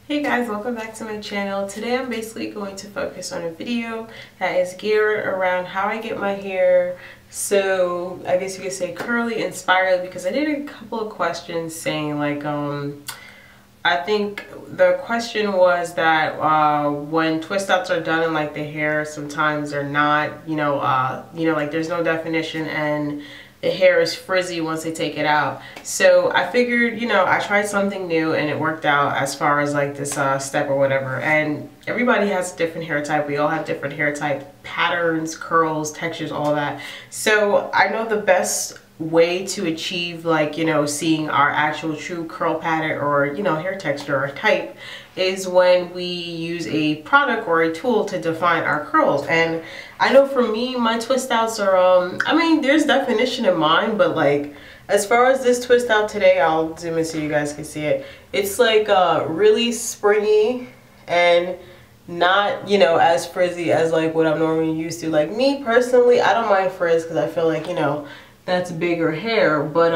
Hey guys, welcome back to my channel. Today I'm basically going to focus on a video that is geared around how I get my hair, so I guess you could say curly and spirally, because I did a couple of questions saying like I think the question was that when twist outs are done in like the hair, sometimes they're not, like there's no definition and the hair is frizzy once they take it out. So I figured, I tried something new and it worked out as far as like this step or whatever. And everybody has a different hair type. We all have different hair type patterns, curls, textures, all that. So I know the best way to achieve like, seeing our actual true curl pattern or, hair texture or type is when we use a product or a tool to define our curls. And I know for me, my twist outs are, there's definition in mine, but like, as far as this twist out today, I'll zoom in so you guys can see it. It's like really springy and not, as frizzy as like what I'm normally used to. Like me personally, I don't mind frizz because I feel like, that's bigger hair, but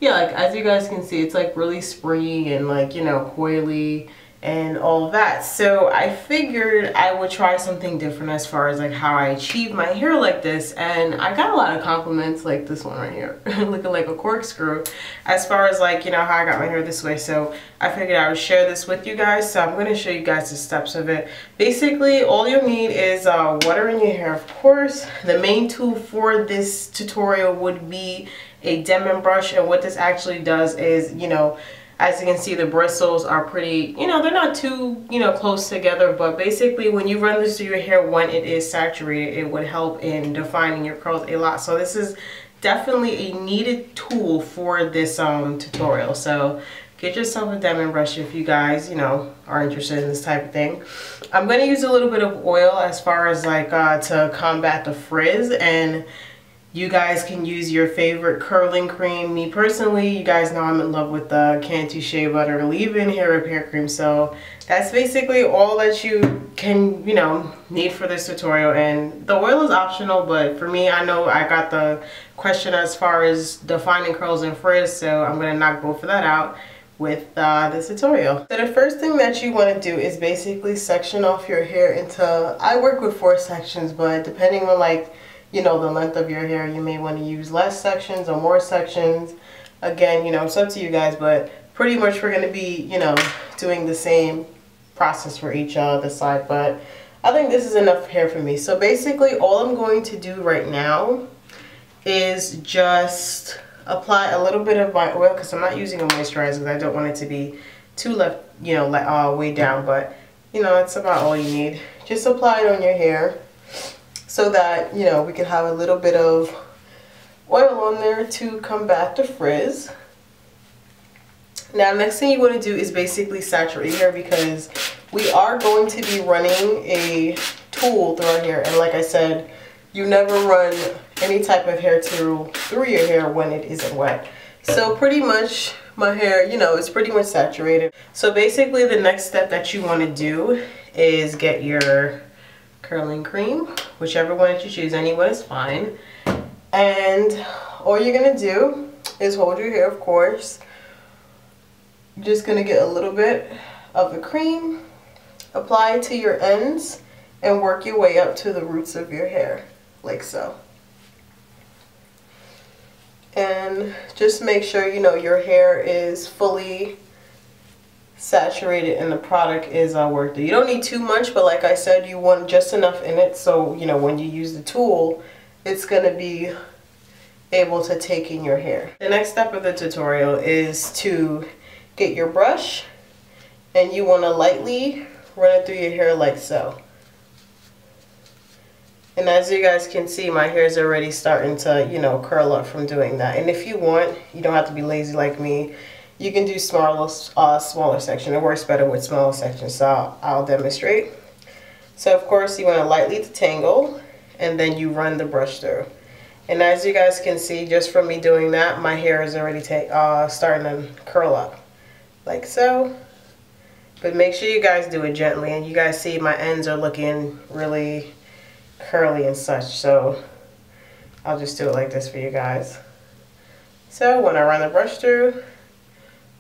yeah, like as you guys can see, it's like really springy and like, coily and all that. So I figured I would try something different as far as like how I achieve my hair like this, and I got a lot of compliments like this one right here looking like a corkscrew as far as like, how I got my hair this way. So I figured I would share this with you guys. So I'm going to show you guys the steps of it. Basically all you'll need is water in your hair, of course. The main tool for this tutorial would be a denmen brush, and what this actually does is, as you can see, the bristles are pretty, they're not too, close together, but basically when you run this through your hair when it is saturated, it would help in defining your curls a lot. So this is definitely a needed tool for this tutorial. So get yourself a denmen brush if you guys, are interested in this type of thing. I'm going to use a little bit of oil as far as like to combat the frizz, and you guys can use your favorite curling cream. Me personally, you guys know I'm in love with the Cantu Shea Butter Leave-In Hair Repair Cream. So that's basically all that you can, need for this tutorial. And the oil is optional, but for me, I know I got the question as far as defining curls and frizz, so I'm going to knock both of that out with this tutorial. So the first thing that you want to do is basically section off your hair into, I work with 4 sections, but depending on like, the length of your hair, you may want to use less sections or more sections. Again, it's up to you guys, but pretty much we're going to be, doing the same process for each other side, but I think this is enough hair for me. So basically all I'm going to do right now is just apply a little bit of my oil, because I'm not using a moisturizer because I don't want it to be too left, way down, but it's about all you need. Just apply it on your hair so that, we can have a little bit of oil on there to combat the frizz. Now, next thing you want to do is basically saturate your hair, because we are going to be running a tool through our hair. And like I said, you never run any type of hair tool through your hair when it isn't wet. So pretty much my hair, is pretty much saturated. So basically the next step that you want to do is get your curling cream, whichever one that you choose, anyone is fine. And all you're gonna do is hold your hair, of course. You're just gonna get a little bit of the cream, apply it to your ends, and work your way up to the roots of your hair, like so. And just make sure, your hair is fully saturated and the product is worth it. You don't need too much, but like I said, you want just enough in it so when you use the tool, it's gonna be able to take in your hair. The next step of the tutorial is to get your brush, and you want to lightly run it through your hair like so. And as you guys can see, my hair is already starting to curl up from doing that. And if you want, you don't have to be lazy like me, you can do smaller section. It works better with smaller sections, so I'll demonstrate. So of course you want to lightly detangle, and then you run the brush through. And as you guys can see, just from me doing that, my hair is already starting to curl up, like so. But make sure you guys do it gently, and you guys see my ends are looking really curly and such, so I'll just do it like this for you guys. So when I run the brush through,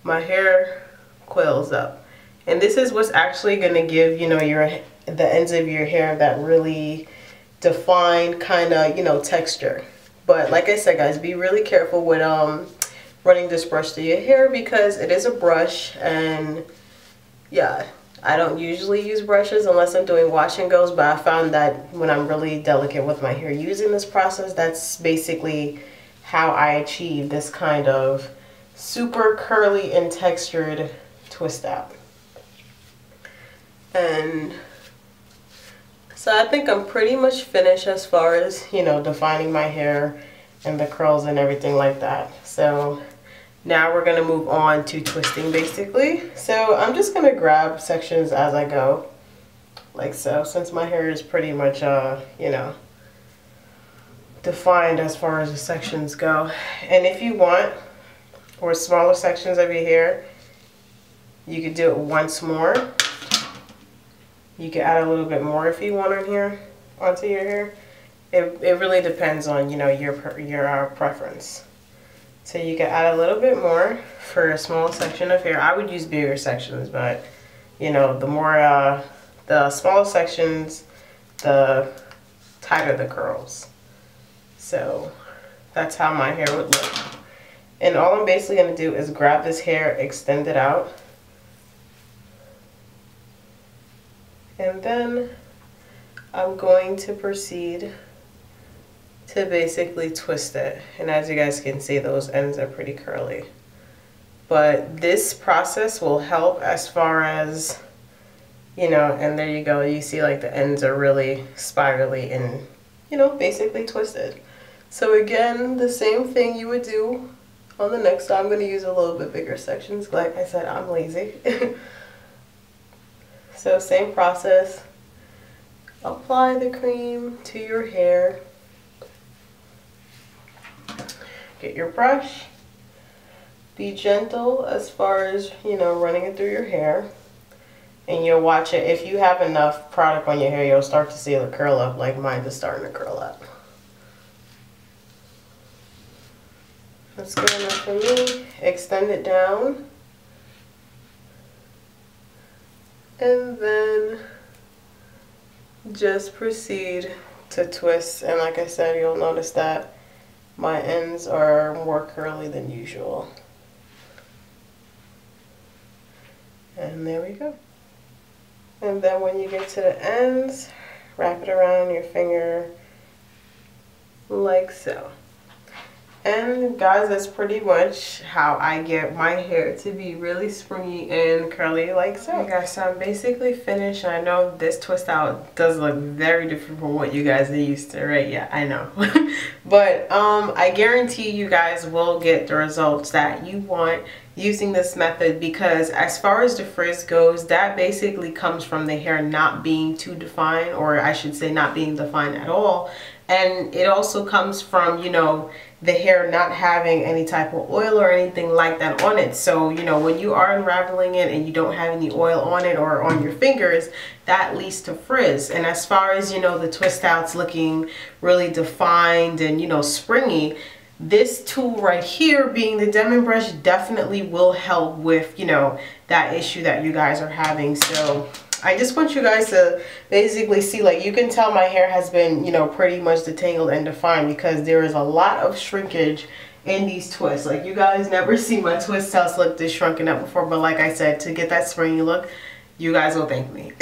my hair coils up. And this is what's actually going to give, you know, the ends of your hair that really defined kind of, you know, texture. But like I said, guys, be really careful with running this brush through your hair because it is a brush. And yeah, I don't usually use brushes unless I'm doing wash and goes, but I found that when I'm really delicate with my hair using this process, that's basically how I achieve this kind of super curly and textured twist out. And so I think I'm pretty much finished as far as, you know, defining my hair and the curls and everything like that. So now we're going to move on to twisting basically. So I'm just going to grab sections as I go, like so, since my hair is pretty much, you know, defined as far as the sections go. And if you want, or smaller sections of your hair, you could do it once more. You can add a little bit more if you want on here, onto your hair. It really depends on, you know, your preference. So you can add a little bit more for a small section of hair. I would use bigger sections, but you know, the more, the smaller sections, the tighter the curls. So that's how my hair would look. And all I'm basically going to do is grab this hair, extend it out, and then I'm going to proceed to basically twist it. And as you guys can see, those ends are pretty curly. But this process will help as far as, you know, and there you go, you see like the ends are really spirally and, you know, basically twisted. So again, the same thing you would do on the next. I'm going to use a little bit bigger sections. Like I said, I'm lazy. So same process. Apply the cream to your hair. Get your brush. Be gentle as far as, you know, running it through your hair. And you'll watch it. If you have enough product on your hair, you'll start to see it curl up like mine is starting to curl up. That's good enough for me. Extend it down. And then just proceed to twist. And like I said, you'll notice that my ends are more curly than usual. And there we go. And then when you get to the ends, wrap it around your finger like so. And guys, that's pretty much how I get my hair to be really springy and curly like so. Okay guys, so I'm basically finished. I know this twist out does look very different from what you guys are used to, right? Yeah, I know. But I guarantee you guys will get the results that you want using this method, because as far as the frizz goes, that basically comes from the hair not being too defined, or I should say not being defined at all. And it also comes from, you know, the hair not having any type of oil or anything like that on it. So, you know, when you are unraveling it and you don't have any oil on it or on your fingers, that leads to frizz. And as far as, you know, the twist outs looking really defined and, you know, springy, this tool right here, being the denmen brush, definitely will help with, you know, that issue that you guys are having. So I just want you guys to basically see, like, you can tell my hair has been, you know, pretty much detangled and defined because there is a lot of shrinkage in these twists. Like, you guys never see my twist outs look this shrunken up before, but like I said, to get that springy look, you guys will thank me.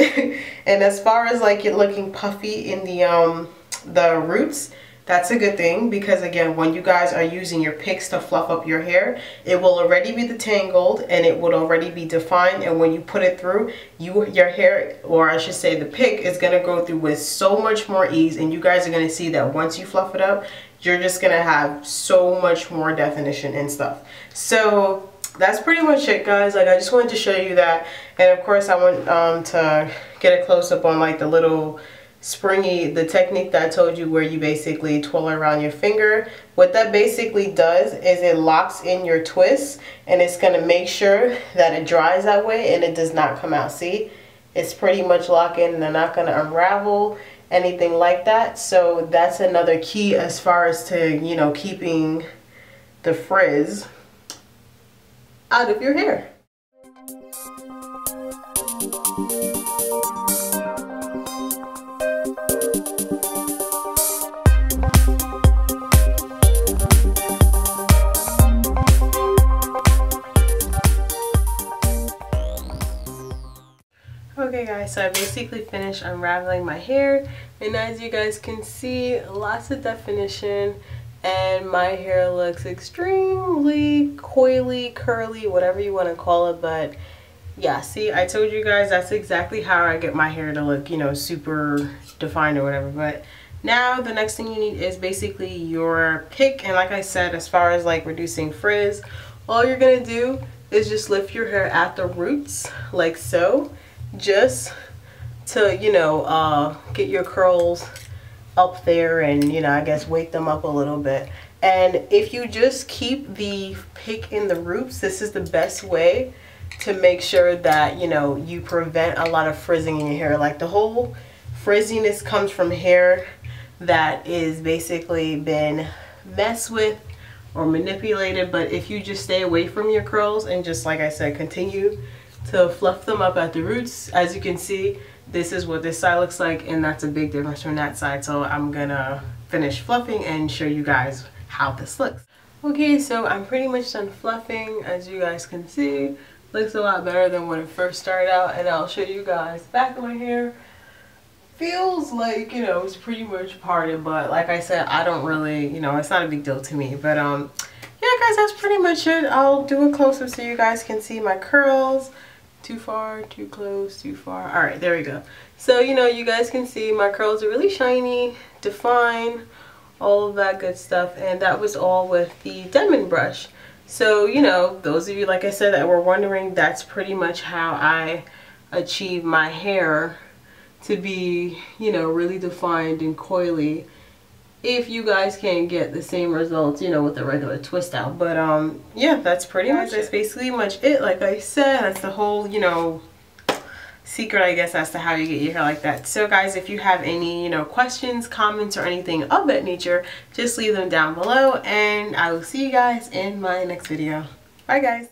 And as far as like it looking puffy in the roots, that's a good thing, because again, when you guys are using your picks to fluff up your hair, it will already be detangled and it would already be defined, and when you put it through, your hair, or I should say the pick, is going to go through with so much more ease. And you guys are going to see that once you fluff it up, you're just going to have so much more definition and stuff. So that's pretty much it, guys. Like, I just wanted to show you that. And of course I want to get a close-up on like the little springy, the technique that I told you, where you basically twirl around your finger. What that basically does is it locks in your twist, and it's going to make sure that it dries that way and it does not come out. See, it's pretty much locked in and they're not going to unravel, anything like that. So that's another key as far as to, you know, keeping the frizz out of your hair. Okay guys, so I basically finished unraveling my hair, and as you guys can see, lots of definition, and my hair looks extremely coily, curly, whatever you want to call it. But yeah, see, I told you guys that's exactly how I get my hair to look, you know, super defined or whatever. But now the next thing you need is basically your pick, and like I said, as far as like reducing frizz, all you're gonna do is just lift your hair at the roots like so, just to, you know, get your curls up there and, you know, I guess wake them up a little bit. And if you just keep the pick in the roots, this is the best way to make sure that, you know, you prevent a lot of frizzing in your hair. Like the whole frizziness comes from hair that is basically been messed with or manipulated. But if you just stay away from your curls and just, like I said, continue to fluff them up at the roots, as you can see, this is what this side looks like, and that's a big difference from that side. So I'm gonna finish fluffing and show you guys how this looks. Okay, so I'm pretty much done fluffing. As you guys can see, looks a lot better than when it first started out, and I'll show you guys back of my hair. Feels like, you know, it's pretty much parted, but like I said, I don't really, you know, it's not a big deal to me. But yeah guys, that's pretty much it. I'll do a close-up so you guys can see my curls. Too far, too close, too far. All right, there we go. So, you know, you guys can see my curls are really shiny, defined, all of that good stuff. And that was all with the denmen brush. So, you know, those of you, like I said, that were wondering, that's pretty much how I achieve my hair to be, you know, really defined and coily. If you guys can't get the same results, you know, with a regular twist out. But yeah, that's pretty much it. That's basically much it. Like I said, that's the whole, you know, secret, I guess, as to how you get your hair like that. So guys, if you have any, you know, questions, comments, or anything of that nature, just leave them down below, and I will see you guys in my next video. Bye guys.